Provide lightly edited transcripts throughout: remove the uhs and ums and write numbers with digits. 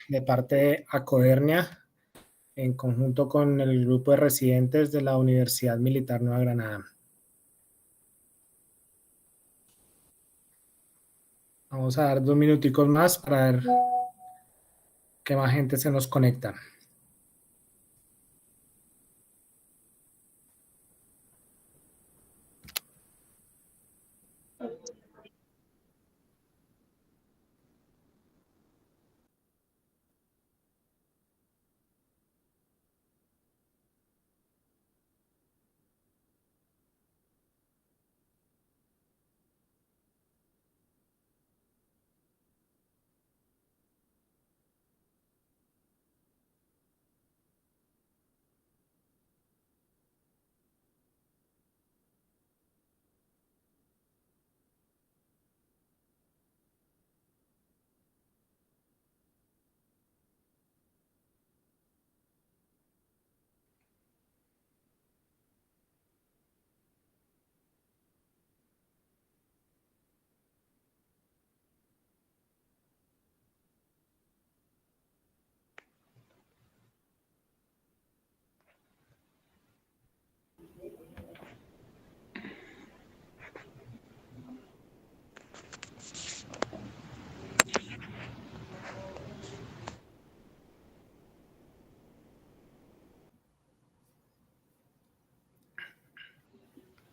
de parte de Acodernia, en conjunto con el grupo de residentes de la Universidad Militar Nueva Granada. Vamos a dar 2 minuticos más para ver qué más gente se nos conecta.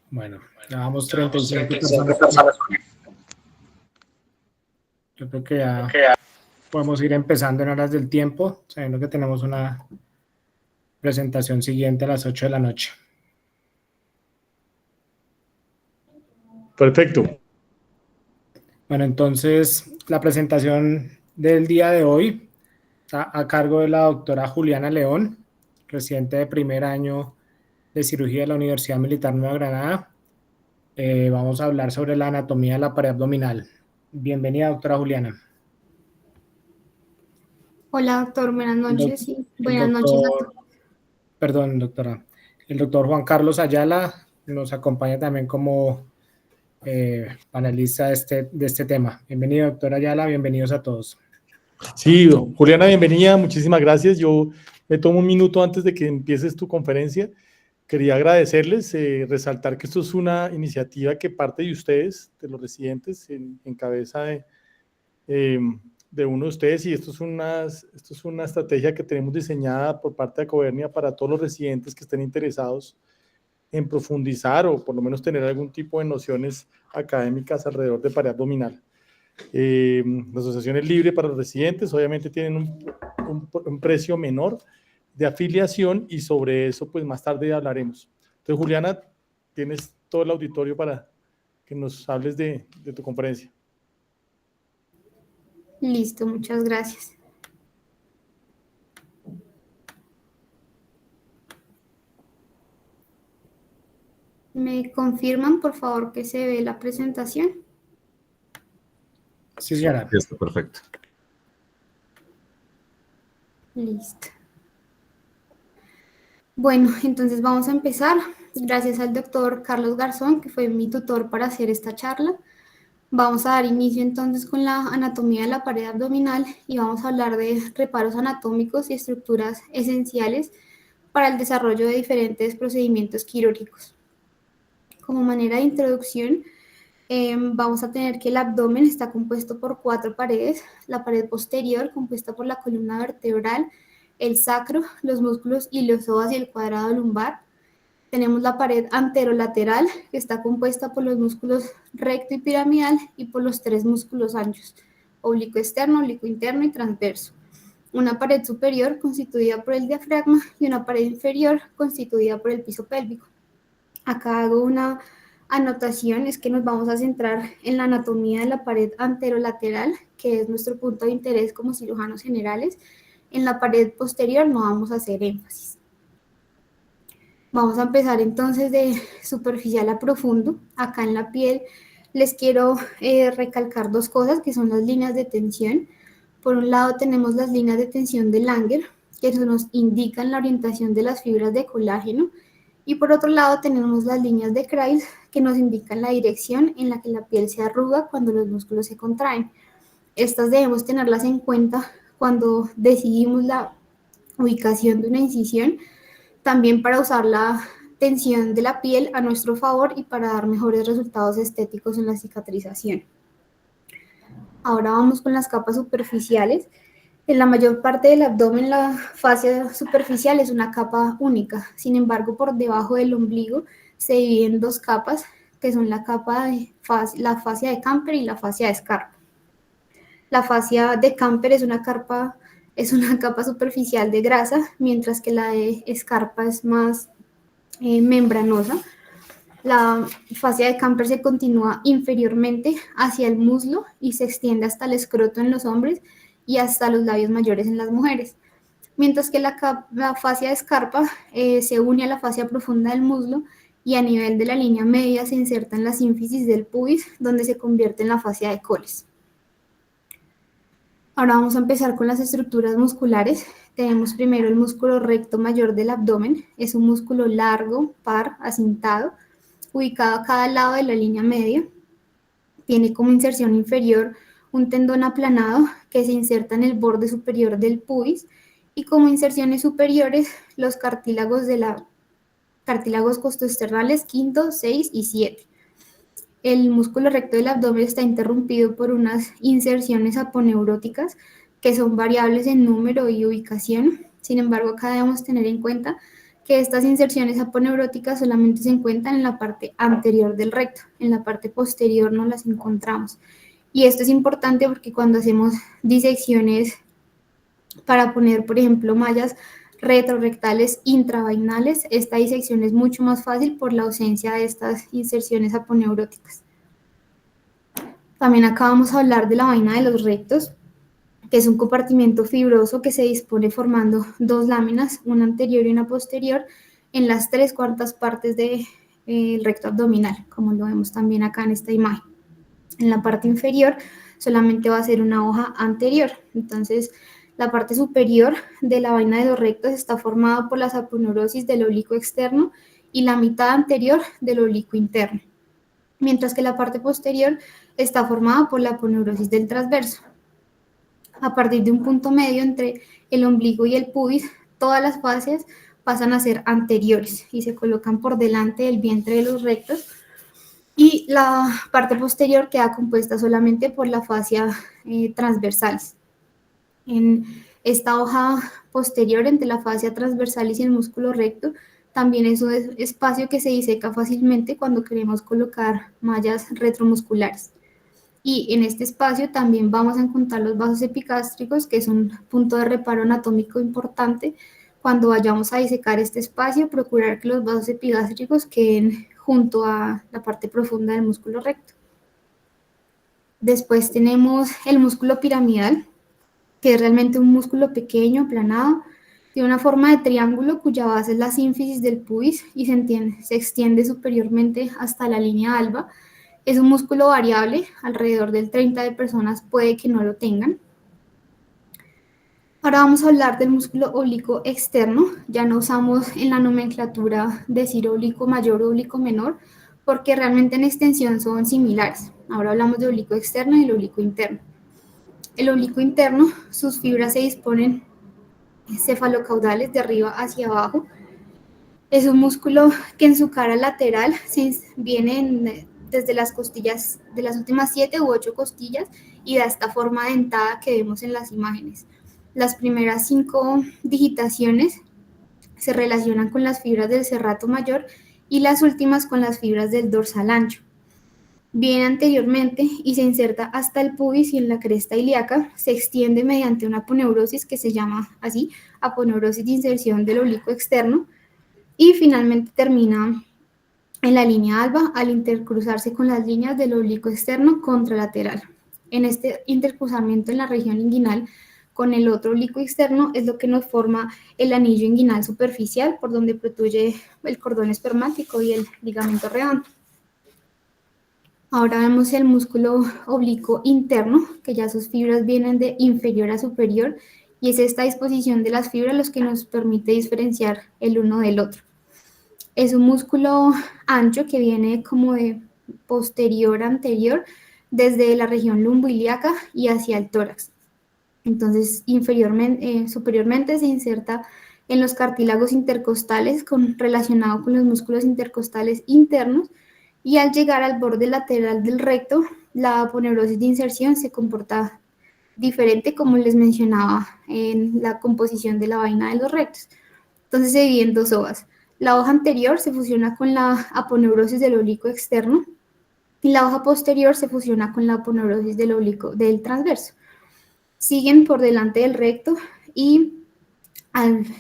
Bueno, llevamos 35 personas. Yo creo que ya podemos ir empezando en horas del tiempo, sabiendo que tenemos una presentación siguiente a las 8 de la noche. Perfecto. Bueno, entonces la presentación del día de hoy está a cargo de la doctora Juliana León, residente de primer año de cirugía de la Universidad Militar Nueva Granada. Vamos a hablar sobre la anatomía de la pared abdominal. Bienvenida, doctora Juliana. Hola, doctor. Buenas noches. Buenas noches a todos. Perdón, doctora. El doctor Juan Carlos Ayala nos acompaña también como panelista de este tema. Bienvenido, doctora Ayala. Bienvenidos a todos. Sí, Juliana, bienvenida. Muchísimas gracias. Yo me tomo un minuto antes de que empieces tu conferencia. Quería agradecerles, resaltar que esto es una iniciativa que parte de ustedes, de los residentes, en cabeza de uno de ustedes, y esto es una estrategia que tenemos diseñada por parte de Acodernia para todos los residentes que estén interesados en profundizar o por lo menos tener algún tipo de nociones académicas alrededor de pared abdominal. La asociación es libre para los residentes, obviamente tienen un precio menor de afiliación y sobre eso pues más tarde hablaremos. Entonces, Juliana, tienes todo el auditorio para que nos hables de tu conferencia. Listo, muchas gracias. ¿Me confirman, por favor, que se ve la presentación? Sí, señora. Está perfecto. Listo. Bueno, entonces vamos a empezar. Gracias al doctor Carlos Garzón, que fue mi tutor para hacer esta charla. Vamos a dar inicio entonces con la anatomía de la pared abdominal y vamos a hablar de reparos anatómicos y estructuras esenciales para el desarrollo de diferentes procedimientos quirúrgicos. Como manera de introducción, vamos a tener que el abdomen está compuesto por 4 paredes: la pared posterior, compuesta por la columna vertebral, el sacro, los músculos iliosoas y el cuadrado lumbar. Tenemos la pared anterolateral, que está compuesta por los músculos recto y piramidal y por los 3 músculos anchos: oblicuo externo, oblicuo interno y transverso. Una pared superior constituida por el diafragma y una pared inferior constituida por el piso pélvico. Acá hago una anotación, es que nos vamos a centrar en la anatomía de la pared anterolateral, que es nuestro punto de interés como cirujanos generales. En la pared posterior no vamos a hacer énfasis. Vamos a empezar entonces de superficial a profundo. Acá en la piel les quiero recalcar 2 cosas, que son las líneas de tensión. Por un lado tenemos las líneas de tensión de Langer, que nos indican la orientación de las fibras de colágeno. Y por otro lado tenemos las líneas de Kreis, que nos indican la dirección en la que la piel se arruga cuando los músculos se contraen. Estas debemos tenerlas en cuenta cuando decidimos la ubicación de una incisión, también para usar la tensión de la piel a nuestro favor y para dar mejores resultados estéticos en la cicatrización. Ahora vamos con las capas superficiales. En la mayor parte del abdomen, la fascia superficial es una capa única. Sin embargo, por debajo del ombligo se divide en dos capas, que son la fascia de Camper y la fascia de Scarpa. La fascia de Camper es una capa superficial de grasa, mientras que la de Scarpa es más membranosa. La fascia de Camper se continúa inferiormente hacia el muslo y se extiende hasta el escroto en los hombres y hasta los labios mayores en las mujeres, mientras que la fascia de Scarpa se une a la fascia profunda del muslo y a nivel de la línea media se inserta en la sínfisis del pubis, donde se convierte en la fascia de Coles. Ahora vamos a empezar con las estructuras musculares. Tenemos primero el músculo recto mayor del abdomen. Es un músculo largo, par, acintado, ubicado a cada lado de la línea media. Tiene como inserción inferior un tendón aplanado que se inserta en el borde superior del pubis y como inserciones superiores los cartílagos costoesternales quinto, 6 y 7. El músculo recto del abdomen está interrumpido por unas inserciones aponeuróticas que son variables en número y ubicación. Sin embargo, acá debemos tener en cuenta que estas inserciones aponeuróticas solamente se encuentran en la parte anterior del recto, en la parte posterior no las encontramos. Y esto es importante porque cuando hacemos disecciones para poner, por ejemplo, mallas retrorectales intravaginales, esta disección es mucho más fácil por la ausencia de estas inserciones aponeuróticas. También acá vamos a hablar de la vaina de los rectos, que es un compartimento fibroso que se dispone formando dos láminas, una anterior y una posterior, en las 3/4 partes del recto abdominal, como lo vemos también acá en esta imagen. En la parte inferior solamente va a ser una hoja anterior, entonces la parte superior de la vaina de los rectos está formada por la aponeurosis del oblicuo externo y la mitad anterior del oblicuo interno, mientras que la parte posterior está formada por la aponeurosis del transverso. A partir de un punto medio entre el ombligo y el pubis, todas las fascias pasan a ser anteriores y se colocan por delante del vientre de los rectos, y la parte posterior queda compuesta solamente por la fascia transversalis. En esta hoja posterior entre la fascia transversalis y el músculo recto también es un espacio que se diseca fácilmente cuando queremos colocar mallas retromusculares. Y en este espacio también vamos a encontrar los vasos epigástricos, que es un punto de reparo anatómico importante. Cuando vayamos a disecar este espacio, procurar que los vasos epigástricos queden junto a la parte profunda del músculo recto. Después tenemos el músculo piramidal, que es realmente un músculo pequeño, aplanado, tiene una forma de triángulo cuya base es la sínfisis del pubis y se extiende superiormente hasta la línea alba. Es un músculo variable, alrededor del 30 de personas puede que no lo tengan. Ahora vamos a hablar del músculo oblicuo externo. Ya no usamos en la nomenclatura decir oblicuo mayor o oblicuo menor, porque realmente en extensión son similares. Ahora hablamos de oblicuo externo y el oblicuo interno. El oblicuo interno, sus fibras se disponen cefalocaudales de arriba hacia abajo. Es un músculo que en su cara lateral viene desde las costillas, de las últimas 7 u 8 costillas, y da esta forma dentada que vemos en las imágenes. Las primeras 5 digitaciones se relacionan con las fibras del serrato mayor y las últimas con las fibras del dorsal ancho. Viene anteriormente y se inserta hasta el pubis y en la cresta ilíaca se extiende mediante una aponeurosis que se llama así, aponeurosis de inserción del oblicuo externo, y finalmente termina en la línea alba al intercruzarse con las líneas del oblicuo externo contralateral. En este intercruzamiento en la región inguinal con el otro oblicuo externo es lo que nos forma el anillo inguinal superficial, por donde protruye el cordón espermático y el ligamento redondo. Ahora vemos el músculo oblicuo interno, que ya sus fibras vienen de inferior a superior, y es esta disposición de las fibras los que nos permite diferenciar el uno del otro. Es un músculo ancho que viene como de posterior a anterior, desde la región lumboilíaca y hacia el tórax. Entonces, superiormente se inserta en los cartílagos intercostales relacionado con los músculos intercostales internos, y al llegar al borde lateral del recto, la aponeurosis de inserción se comporta diferente, como les mencionaba en la composición de la vaina de los rectos. Entonces se divide en dos hojas. La hoja anterior se fusiona con la aponeurosis del oblicuo externo y la hoja posterior se fusiona con la aponeurosis del oblicuo del transverso. Siguen por delante del recto y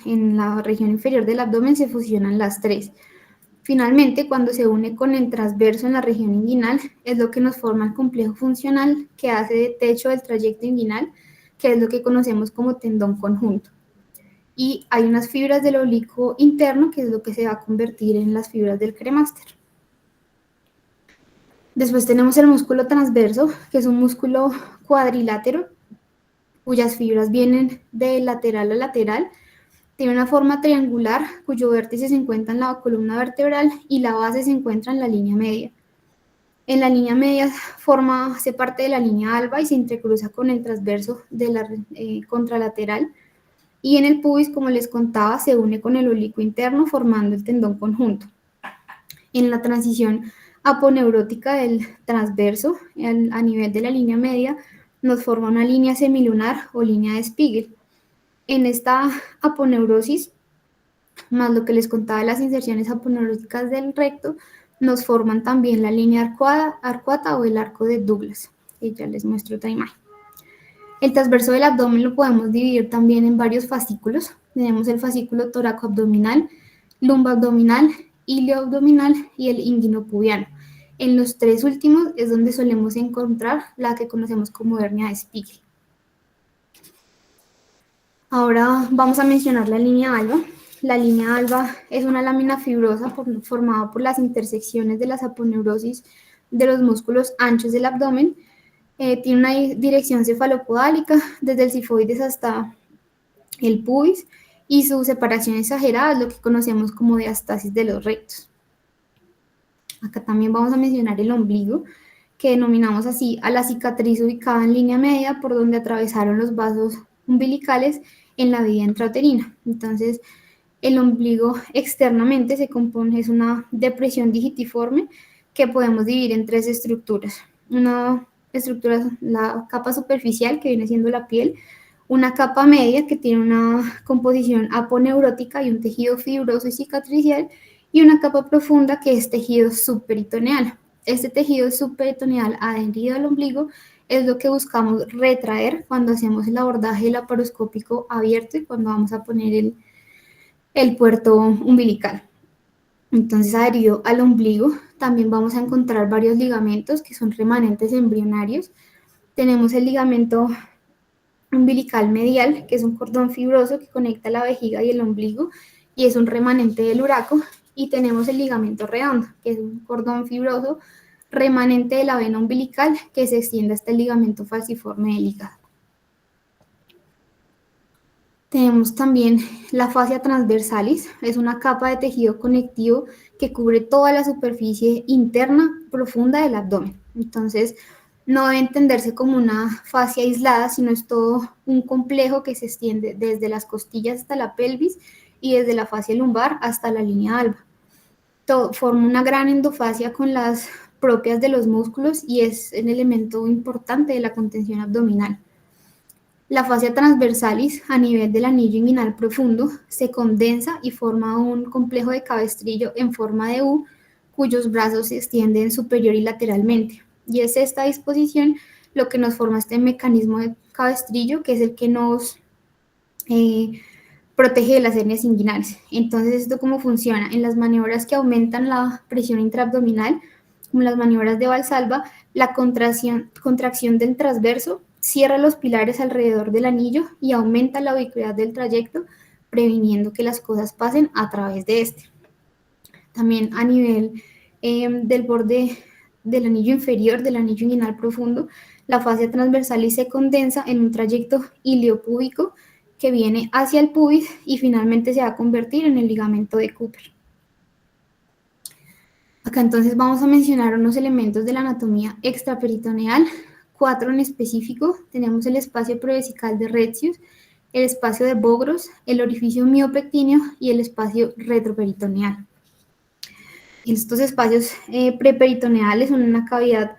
en la región inferior del abdomen se fusionan las tres. Finalmente, cuando se une con el transverso en la región inguinal, es lo que nos forma el complejo funcional que hace de techo del trayecto inguinal, que es lo que conocemos como tendón conjunto. Y hay unas fibras del oblicuo interno, que es lo que se va a convertir en las fibras del cremaster. Después tenemos el músculo transverso, que es un músculo cuadrilátero, cuyas fibras vienen de lateral a lateral. Tiene una forma triangular, cuyo vértice se encuentra en la columna vertebral y la base se encuentra en la línea media. En la línea media hace parte de la línea alba y se intercruza con el transverso de la contralateral. Y en el pubis, como les contaba, se une con el oblicuo interno formando el tendón conjunto. En la transición aponeurótica del transverso, a nivel de la línea media, nos forma una línea semilunar o línea de Spiegel. En esta aponeurosis, más lo que les contaba de las inserciones aponeuróticas del recto, nos forman también la línea arcuata o el arco de Douglas, que ya les muestro otra imagen. El transverso del abdomen lo podemos dividir también en varios fascículos. Tenemos el fascículo toracoabdominal, lumboabdominal, ilioabdominal y el inguinopubiano. En los tres últimos es donde solemos encontrar la que conocemos como hernia de Spiegel. Ahora vamos a mencionar la línea alba. La línea alba es una lámina fibrosa formada por las intersecciones de las aponeurosis de los músculos anchos del abdomen. Tiene una dirección cefalopodálica desde el cifoides hasta el pubis, y su separación exagerada es lo que conocemos como diastasis de los rectos. Acá también vamos a mencionar el ombligo, que denominamos así a la cicatriz ubicada en línea media por donde atravesaron los vasos umbilicales en la vía intrauterina. Entonces, el ombligo externamente se compone, es una depresión digitiforme que podemos dividir en tres estructuras. Una estructura, la capa superficial, que viene siendo la piel, una capa media que tiene una composición aponeurótica y un tejido fibroso y cicatricial, y una capa profunda que es tejido subperitoneal. Este tejido subperitoneal adherido al ombligo es lo que buscamos retraer cuando hacemos el abordaje laparoscópico abierto y cuando vamos a poner el puerto umbilical. Entonces, adherido al ombligo también vamos a encontrar varios ligamentos que son remanentes embrionarios. Tenemos el ligamento umbilical medial, que es un cordón fibroso que conecta la vejiga y el ombligo y es un remanente del uraco. Y tenemos el ligamento redondo, que es un cordón fibroso remanente de la vena umbilical que se extiende hasta el ligamento falciforme del hígado. Tenemos también la fascia transversalis, es una capa de tejido conectivo que cubre toda la superficie interna profunda del abdomen. Entonces, no debe entenderse como una fascia aislada, sino es todo un complejo que se extiende desde las costillas hasta la pelvis y desde la fascia lumbar hasta la línea alba. Forma una gran endofascia con las propias de los músculos y es un elemento importante de la contención abdominal. La fascia transversalis a nivel del anillo inguinal profundo se condensa y forma un complejo de cabestrillo en forma de U, cuyos brazos se extienden superior y lateralmente. Y es esta disposición lo que nos forma este mecanismo de cabestrillo, que es el que nos protege de las hernias inguinales. Entonces, ¿esto cómo funciona? En las maniobras que aumentan la presión intraabdominal, como las maniobras de Valsalva, la contracción del transverso cierra los pilares alrededor del anillo y aumenta la ubicuidad del trayecto, previniendo que las cosas pasen a través de este. También a nivel del borde del anillo inferior, del anillo inguinal profundo, la fascia transversalis se condensa en un trayecto iliopúbico que viene hacia el pubis y finalmente se va a convertir en el ligamento de Cooper. Acá entonces vamos a mencionar unos elementos de la anatomía extraperitoneal, 4 en específico. Tenemos el espacio prevesical de Retzius, el espacio de Bogros, el orificio miopectíneo y el espacio retroperitoneal. Estos espacios preperitoneales son una cavidad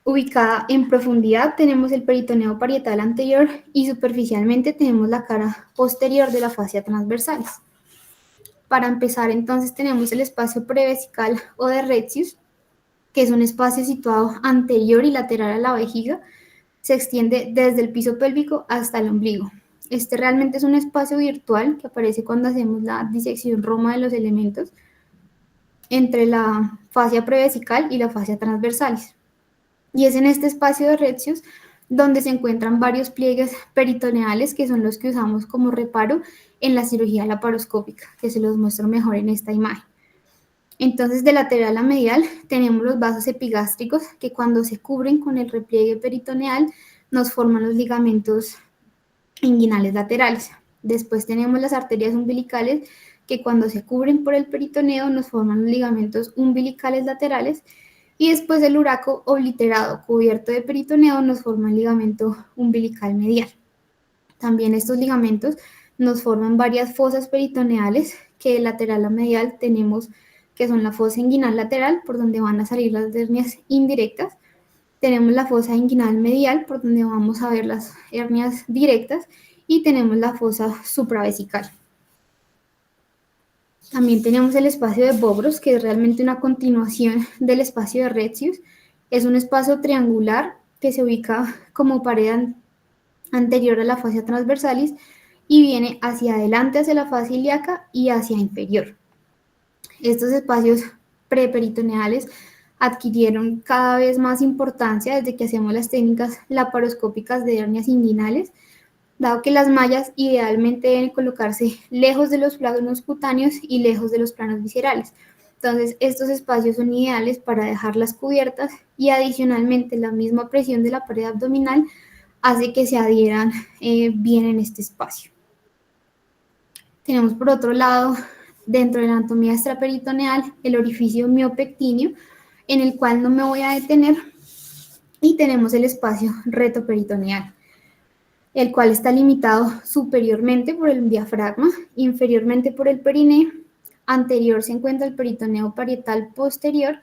ubicada en profundidad. Tenemos el peritoneo parietal anterior y superficialmente tenemos la cara posterior de la fascia transversalis. Para empezar, entonces, tenemos el espacio prevesical o de Retzius, que es un espacio situado anterior y lateral a la vejiga. Se extiende desde el piso pélvico hasta el ombligo. Este realmente es un espacio virtual que aparece cuando hacemos la disección roma de los elementos entre la fascia prevesical y la fascia transversalis. Y es en este espacio de Retzius donde se encuentran varios pliegues peritoneales que son los que usamos como reparo en la cirugía laparoscópica, que se los muestro mejor en esta imagen. Entonces, de lateral a medial tenemos los vasos epigástricos que cuando se cubren con el repliegue peritoneal nos forman los ligamentos inguinales laterales. Después tenemos las arterias umbilicales que cuando se cubren por el peritoneo nos forman los ligamentos umbilicales laterales. Y después el uraco obliterado cubierto de peritoneo nos forma el ligamento umbilical medial. También estos ligamentos nos forman varias fosas peritoneales que de lateral a medial tenemos, que son la fosa inguinal lateral, por donde van a salir las hernias indirectas. Tenemos la fosa inguinal medial, por donde vamos a ver las hernias directas. Y tenemos la fosa supravesical. También tenemos el espacio de Bogros, que es realmente una continuación del espacio de Retzius. Es un espacio triangular que se ubica como pared anterior a la fascia transversalis y viene hacia adelante, hacia la fascia ilíaca y hacia inferior. Estos espacios preperitoneales adquirieron cada vez más importancia desde que hacemos las técnicas laparoscópicas de hernias inguinales, dado que las mallas idealmente deben colocarse lejos de los planos cutáneos y lejos de los planos viscerales. Entonces, estos espacios son ideales para dejarlas cubiertas y adicionalmente la misma presión de la pared abdominal hace que se adhieran bien en este espacio. Tenemos por otro lado, dentro de la anatomía extraperitoneal, el orificio miopectíneo, en el cual no me voy a detener, y tenemos el espacio retroperitoneal, el cual está limitado superiormente por el diafragma, inferiormente por el perineo, anterior se encuentra el peritoneo parietal posterior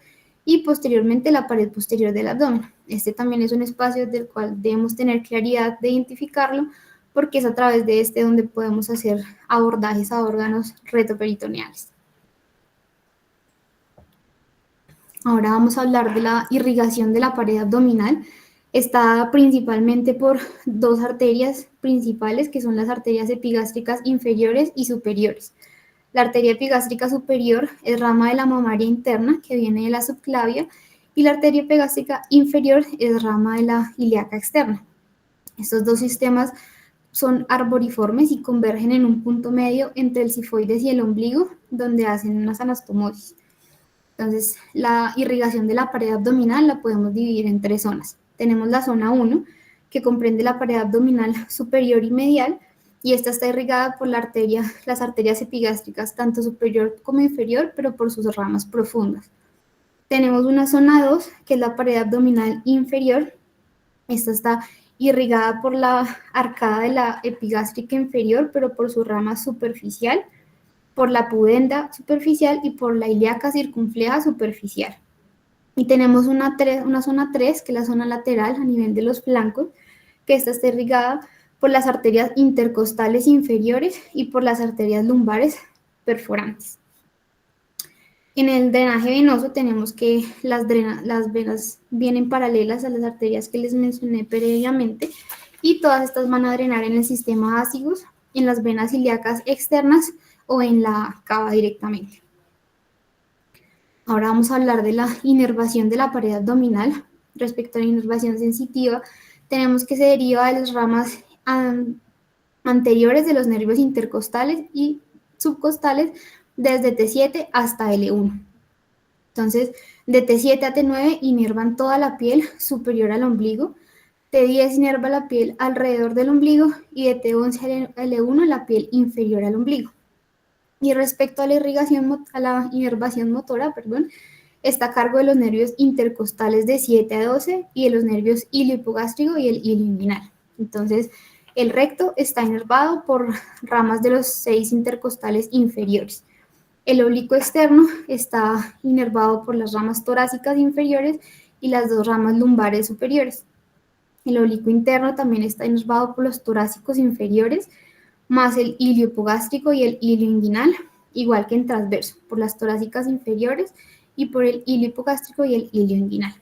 y posteriormente la pared posterior del abdomen. Este también es un espacio del cual debemos tener claridad de identificarlo porque es a través de este donde podemos hacer abordajes a órganos retroperitoneales. Ahora vamos a hablar de la irrigación de la pared abdominal. Está dada principalmente por dos arterias principales, que son las arterias epigástricas inferiores y superiores. La arteria epigástrica superior es rama de la mamaria interna, que viene de la subclavia, y la arteria epigástrica inferior es rama de la ilíaca externa. Estos dos sistemas son arboriformes y convergen en un punto medio entre el sifoides y el ombligo, donde hacen unas anastomosis. Entonces, la irrigación de la pared abdominal la podemos dividir en tres zonas. Tenemos la zona 1, que comprende la pared abdominal superior y medial, y esta está irrigada por las arterias epigástricas, tanto superior como inferior, pero por sus ramas profundas. Tenemos una zona 2, que es la pared abdominal inferior. Esta está irrigada por la arcada de la epigástrica inferior, pero por su rama superficial, por la pudenda superficial y por la ilíaca circunfleja superficial. Y tenemos una zona 3, que es la zona lateral a nivel de los flancos, que esta está irrigada por las arterias intercostales inferiores y por las arterias lumbares perforantes. En el drenaje venoso tenemos que las venas vienen paralelas a las arterias que les mencioné previamente y todas estas van a drenar en el sistema ácigos, en las venas ilíacas externas o en la cava directamente. Ahora vamos a hablar de la inervación de la pared abdominal. Respecto a la inervación sensitiva, tenemos que se deriva de las ramas anteriores de los nervios intercostales y subcostales desde T7 hasta L1. Entonces, de T7 a T9 inervan toda la piel superior al ombligo, T10 inerva la piel alrededor del ombligo y de T11 a L1 la piel inferior al ombligo. Y respecto a la inervación motora, está a cargo de los nervios intercostales de 7 a 12 y de los nervios iliohipogástrico y el ilioinguinal. Entonces, el recto está inervado por ramas de los 6 intercostales inferiores. El oblicuo externo está inervado por las ramas torácicas inferiores y las 2 ramas lumbares superiores. El oblicuo interno también está inervado por los torácicos inferiores, más el iliohipogástrico y el ilioinguinal, igual que en transverso, por las torácicas inferiores y por el iliohipogástrico y el ilioinguinal.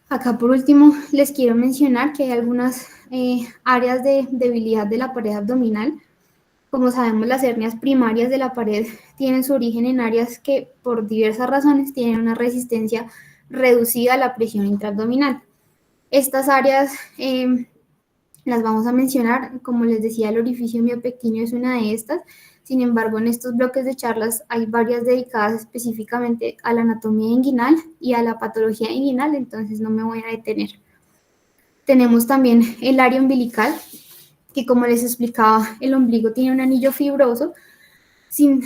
Acá por último les quiero mencionar que hay algunas áreas de debilidad de la pared abdominal. Como sabemos, las hernias primarias de la pared tienen su origen en áreas que por diversas razones tienen una resistencia reducida a la presión intraabdominal. Estas áreas las vamos a mencionar, como les decía, el orificio miopectíneo es una de estas. Sin embargo, en estos bloques de charlas hay varias dedicadas específicamente a la anatomía inguinal y a la patología inguinal, entonces no me voy a detener. Tenemos también el área umbilical, que como les explicaba, el ombligo tiene un anillo fibroso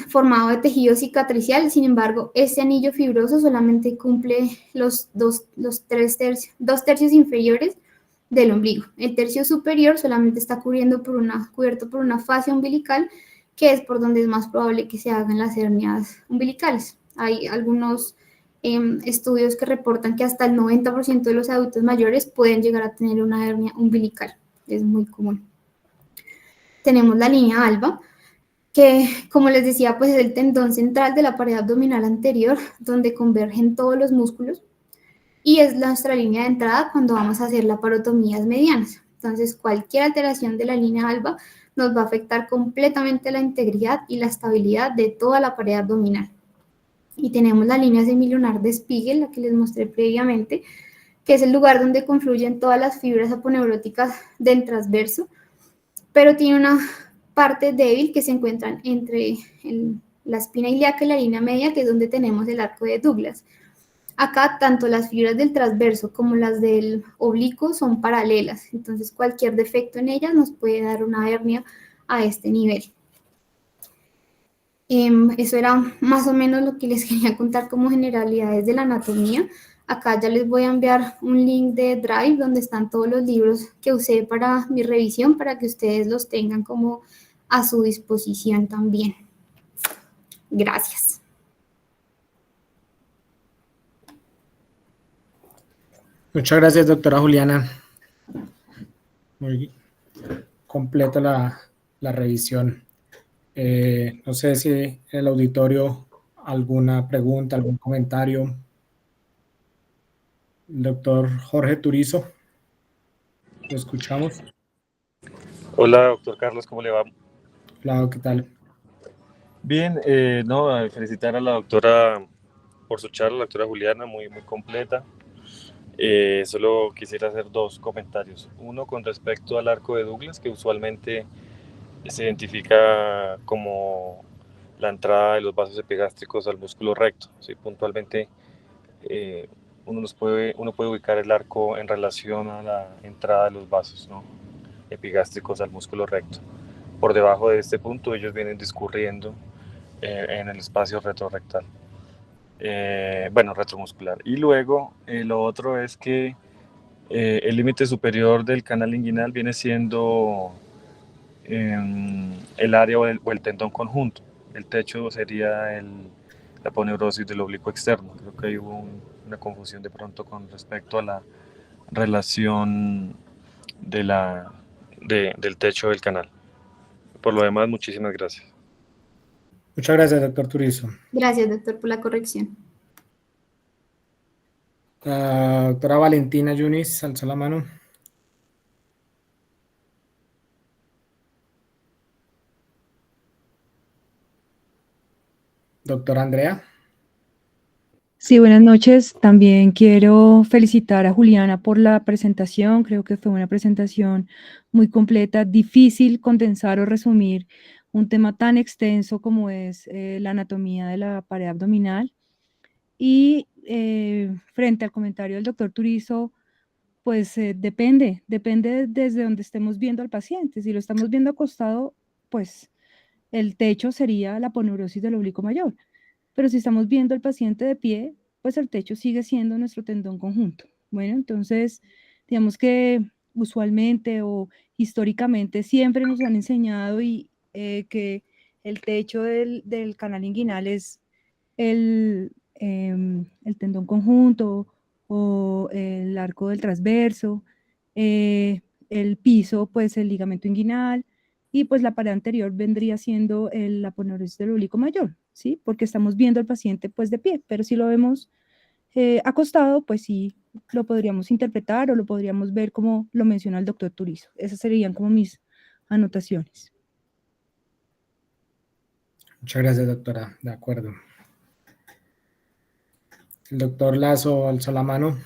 formado de tejido cicatricial. Sin embargo, este anillo fibroso solamente cumple los dos tercios inferiores del ombligo. El tercio superior solamente está cubierto por una fascia umbilical, que es por donde es más probable que se hagan las hernias umbilicales. Hay algunos estudios que reportan que hasta el 90% de los adultos mayores pueden llegar a tener una hernia umbilical. Es muy común. Tenemos la línea alba, que, como les decía, pues es el tendón central de la pared abdominal anterior, donde convergen todos los músculos, y es nuestra línea de entrada cuando vamos a hacer laparotomías medianas. Entonces, cualquier alteración de la línea alba nos va a afectar completamente la integridad y la estabilidad de toda la pared abdominal. Y tenemos la línea semilunar de Spiegel, la que les mostré previamente, que es el lugar donde confluyen todas las fibras aponeuróticas del transverso, pero tiene una parte débil que se encuentra entre la espina ilíaca y la línea media, que es donde tenemos el arco de Douglas. Acá tanto las fibras del transverso como las del oblicuo son paralelas, entonces cualquier defecto en ellas nos puede dar una hernia a este nivel. Eso era más o menos lo que les quería contar como generalidades de la anatomía. Acá ya les voy a enviar un link de Drive donde están todos los libros que usé para mi revisión, para que ustedes los tengan como a su disposición también. Gracias. Muchas gracias, doctora Juliana. Muy completa la revisión. No sé si en el auditorio alguna pregunta, algún comentario. Doctor Jorge Turizo, lo escuchamos. Hola, doctor Carlos, ¿cómo le va? Claro, ¿qué tal? Bien, felicitar a la doctora por su charla, la doctora Juliana, muy completa. Solo quisiera hacer dos comentarios. Uno con respecto al arco de Douglas, que usualmente se identifica como la entrada de los vasos epigástricos al músculo recto. ¿Sí? Puntualmente, uno puede ubicar el arco en relación a la entrada de los vasos, ¿no?, epigástricos al músculo recto. Por debajo de este punto ellos vienen discurriendo en el espacio retrorrectal, retromuscular. Y luego lo otro es que el límite superior del canal inguinal viene siendo el área o el tendón conjunto. El techo sería la aponeurosis del oblicuo externo. Creo que ahí hubo una confusión de pronto con respecto a la relación del techo del canal. Por lo demás, muchísimas gracias. Muchas gracias, doctor Turizo. Gracias, doctor, por la corrección. Doctora Valentina Yunis, alzó la mano. Doctora Andrea. Sí, buenas noches. También quiero felicitar a Juliana por la presentación. Creo que fue una presentación muy completa, difícil condensar o resumir un tema tan extenso como es la anatomía de la pared abdominal. Y frente al comentario del doctor Turizo, pues depende desde donde estemos viendo al paciente. Si lo estamos viendo acostado, pues el techo sería la aponeurosis del oblicuo mayor. pero si estamos viendo al paciente de pie, pues el techo sigue siendo nuestro tendón conjunto. Bueno, entonces, digamos que usualmente o históricamente siempre nos han enseñado que el techo del canal inguinal es el tendón conjunto o el arco del transverso, el piso, pues el ligamento inguinal, y pues la pared anterior vendría siendo la aponeuritis del oblicuo mayor, ¿sí? Porque estamos viendo al paciente pues de pie, pero si lo vemos acostado, pues sí lo podríamos interpretar o lo podríamos ver como lo menciona el doctor Turizo. Esas serían como mis anotaciones. Muchas gracias, doctora. De acuerdo. El doctor Lazo alzó la mano.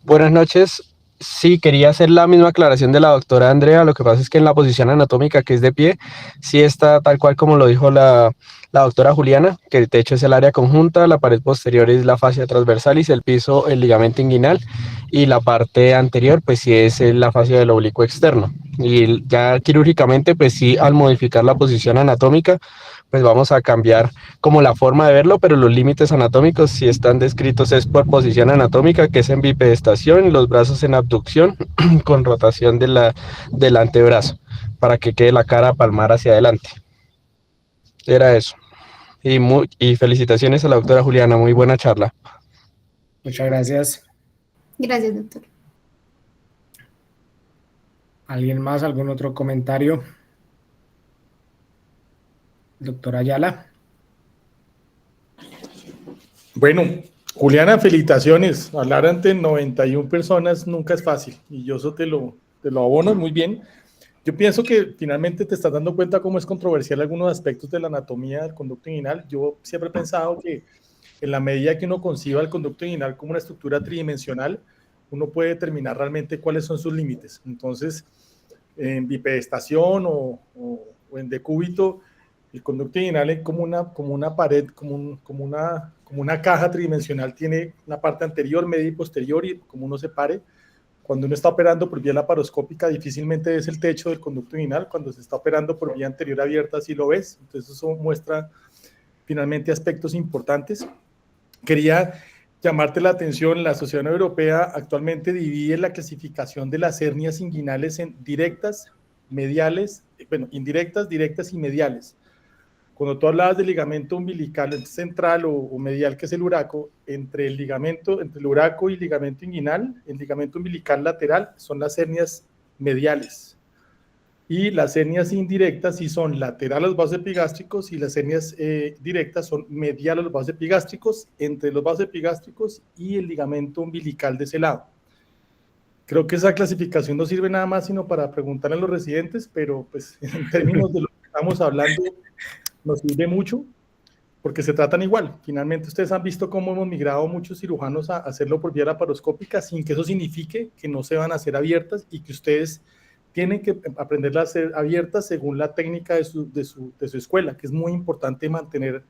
Buenas noches. Sí, quería hacer la misma aclaración de la doctora Andrea. Lo que pasa es que en la posición anatómica, que es de pie, sí está tal cual como lo dijo la doctora Juliana, que el techo es el área conjunta, la pared posterior es la fascia transversalis, el piso el ligamento inguinal y la parte anterior pues sí es la fascia del oblicuo externo. Y ya quirúrgicamente pues sí, al modificar la posición anatómica pues vamos a cambiar como la forma de verlo, pero los límites anatómicos si están descritos es por posición anatómica, que es en bipedestación, los brazos en abducción con rotación del antebrazo, para que quede la cara palmar hacia adelante. Era eso. Y felicitaciones a la doctora Juliana, muy buena charla. Muchas gracias. Gracias, doctor. ¿Alguien más? ¿Algún otro comentario? Doctor Ayala. Bueno, Juliana, felicitaciones. Hablar ante 91 personas nunca es fácil y yo eso te lo abono muy bien. Yo pienso que finalmente te estás dando cuenta cómo es controversial algunos aspectos de la anatomía del conducto inguinal. Yo siempre he pensado que en la medida que uno conciba el conducto inguinal como una estructura tridimensional, uno puede determinar realmente cuáles son sus límites. Entonces, en bipedestación o en decúbito, el conducto inguinal es como una pared, como una caja tridimensional, tiene una parte anterior, media y posterior, y como uno se pare. Cuando uno está operando por vía laparoscópica, difícilmente ves el techo del conducto inguinal. Cuando se está operando por vía anterior abierta, sí lo ves. Entonces eso muestra finalmente aspectos importantes. Quería llamarte la atención, la Sociedad Europea actualmente divide la clasificación de las hernias inguinales en directas, mediales, indirectas, directas y mediales. Cuando tú hablabas del ligamento umbilical central o medial, que es el uraco, entre el uraco y el ligamento inguinal, el ligamento umbilical lateral son las hernias mediales. Y las hernias indirectas sí son lateral a los vasos epigástricos y las hernias directas son medial a los vasos epigástricos, entre los vasos epigástricos y el ligamento umbilical de ese lado. Creo que esa clasificación no sirve nada más sino para preguntarle a los residentes, pero pues en términos de lo que estamos hablando nos sirve mucho porque se tratan igual. Finalmente ustedes han visto cómo hemos migrado muchos cirujanos a hacerlo por vía laparoscópica sin que eso signifique que no se van a hacer abiertas y que ustedes tienen que aprender a ser abiertas según la técnica de su escuela, que es muy importante mantener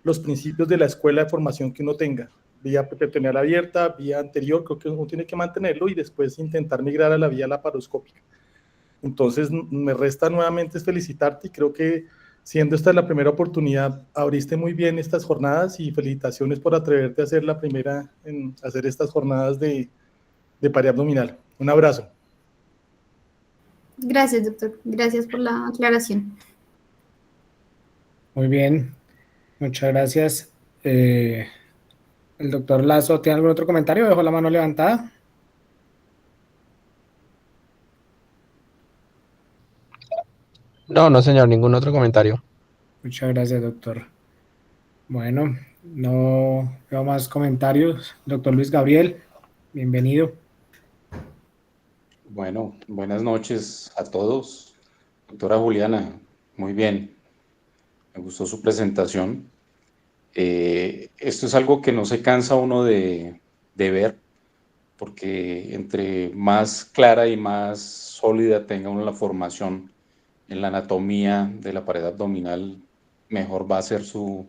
los principios de la escuela de formación que uno tenga. Vía peritoneal abierta, vía anterior, creo que uno tiene que mantenerlo y después intentar migrar a la vía laparoscópica. Entonces, me resta nuevamente felicitarte y creo que siendo esta la primera oportunidad, abriste muy bien estas jornadas y felicitaciones por atreverte a ser la primera en hacer estas jornadas de pared abdominal. Un abrazo. Gracias, doctor. Gracias por la aclaración. Muy bien. Muchas gracias. El doctor Lazo, ¿tiene algún otro comentario? Dejó la mano levantada. No, señor, ningún otro comentario. Muchas gracias, doctor. Bueno, no veo más comentarios. Doctor Luis Gabriel, bienvenido. Bueno, buenas noches a todos. Doctora Juliana, muy bien. Me gustó su presentación. Esto es algo que no se cansa uno de ver, porque entre más clara y más sólida tenga uno la formación en la anatomía de la pared abdominal, mejor va a ser su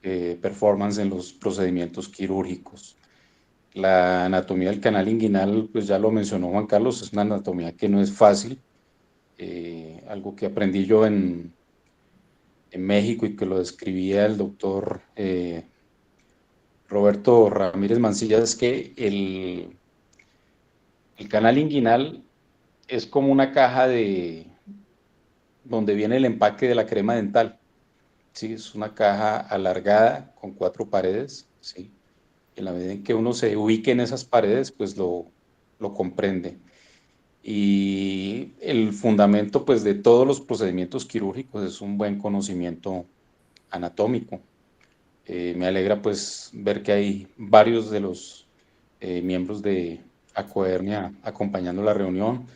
performance en los procedimientos quirúrgicos. La anatomía del canal inguinal, pues ya lo mencionó Juan Carlos, es una anatomía que no es fácil. Algo que aprendí yo en en México y que lo describía el doctor Roberto Ramírez Mancilla, es que el canal inguinal es como una caja donde viene el empaque de la crema dental. Sí, es una caja alargada con 4 paredes, sí. En la medida en que uno se ubique en esas paredes, pues lo comprende. Y el fundamento, pues, de todos los procedimientos quirúrgicos es un buen conocimiento anatómico. Me alegra, pues, ver que hay varios de los miembros de Acohernia acompañando la reunión.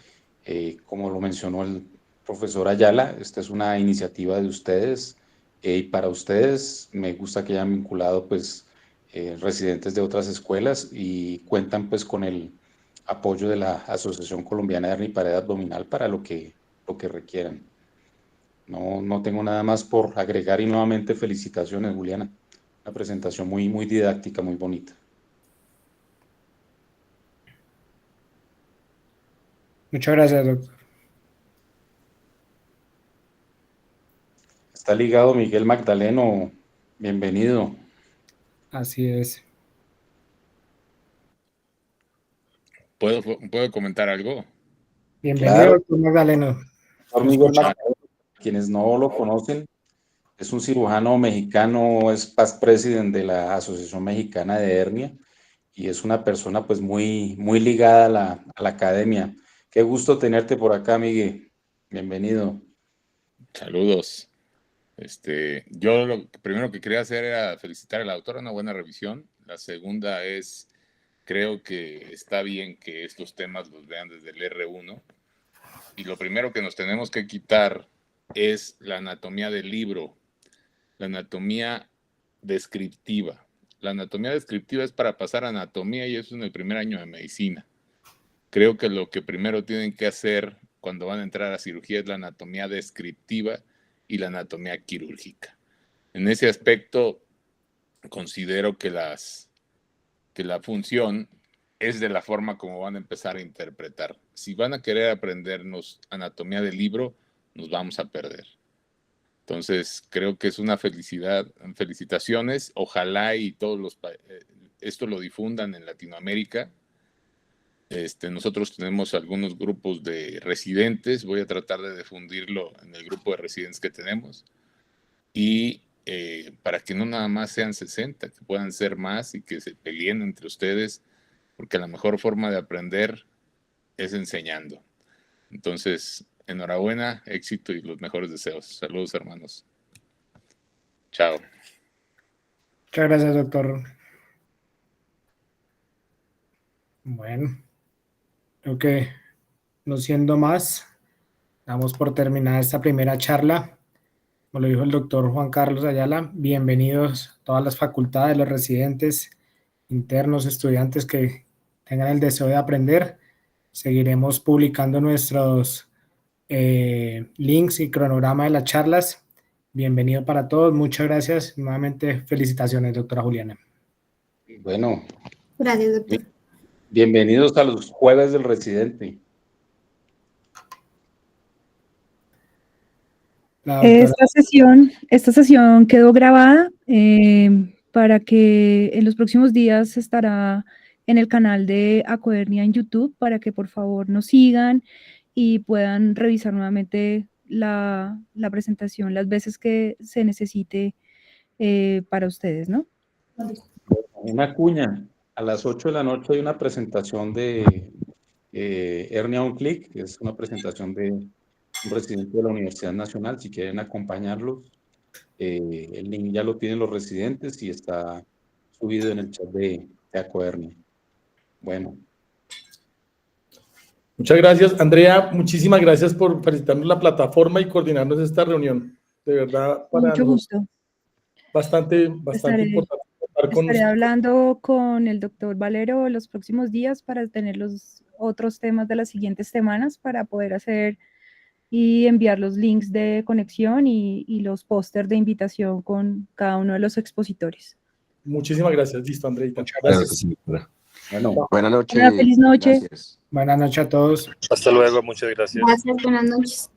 Como lo mencionó el profesor Ayala, esta es una iniciativa de ustedes, y para ustedes me gusta que hayan vinculado, pues, residentes de otras escuelas y cuentan, pues, con el apoyo de la Asociación Colombiana de Hernia y Pared Abdominal para lo que requieran. No tengo nada más por agregar y nuevamente felicitaciones, Juliana. Una presentación muy, muy didáctica, muy bonita. Muchas gracias, doctor. Está ligado Miguel Magdaleno, bienvenido. Así es. ¿Puedo comentar algo? Bienvenido, Claro. doctor Magdaleno. Doctor Miguel Magdaleno, quienes no lo conocen, es un cirujano mexicano, es past president de la Asociación Mexicana de Hernia y es una persona, pues, muy, muy ligada a la academia. Qué gusto tenerte por acá, Miguel. Bienvenido. Saludos. Yo lo primero que quería hacer era felicitar a la autora, una buena revisión. La segunda es, creo que está bien que estos temas los vean desde el R1. Y lo primero que nos tenemos que quitar es la anatomía del libro, la anatomía descriptiva. La anatomía descriptiva es para pasar a anatomía y eso en el primer año de medicina. Creo que lo que primero tienen que hacer cuando van a entrar a cirugía es la anatomía descriptiva y la anatomía quirúrgica. En ese aspecto, considero que la función es de la forma como van a empezar a interpretar. Si van a querer aprendernos anatomía del libro, nos vamos a perder. Entonces, creo que es una felicitaciones. Ojalá y todos esto lo difundan en Latinoamérica. Nosotros tenemos algunos grupos de residentes, voy a tratar de difundirlo en el grupo de residentes que tenemos y para que no nada más sean 60, que puedan ser más y que se peleen entre ustedes, porque la mejor forma de aprender es enseñando. Entonces, enhorabuena, éxito y los mejores deseos. Saludos, hermanos. Chao. Muchas gracias, doctor. Bueno, creo que no siendo más, damos por terminada esta primera charla. Como lo dijo el doctor Juan Carlos Ayala, bienvenidos a todas las facultades, los residentes, internos, estudiantes que tengan el deseo de aprender. Seguiremos publicando nuestros links y cronograma de las charlas. Bienvenido para todos, muchas gracias. Nuevamente, felicitaciones, doctora Juliana. Bueno. Gracias, doctor. Bienvenidos a los jueves del residente. Esta sesión quedó grabada para que en los próximos días estará en el canal de Acohernia en YouTube para que por favor nos sigan y puedan revisar nuevamente la presentación las veces que se necesite para ustedes, ¿no? Una cuña. A las 8 de la noche hay una presentación de Hernia On Click, que es una presentación de un residente de la Universidad Nacional. Si quieren acompañarlos, el link ya lo tienen los residentes y está subido en el chat de Acohernia. Bueno. Muchas gracias, Andrea. Muchísimas gracias por felicitarnos la plataforma y coordinarnos esta reunión. De verdad, para mucho gusto. Bastante importante. Estaré hablando con el doctor Valero los próximos días para tener los otros temas de las siguientes semanas para poder hacer y enviar los links de conexión y los pósters de invitación con cada uno de los expositores. Muchísimas gracias. Listo, Andreita. Gracias. Bueno, buenas noches. Feliz noche. Buenas noches a todos. Hasta luego, muchas gracias. Gracias, buenas noches.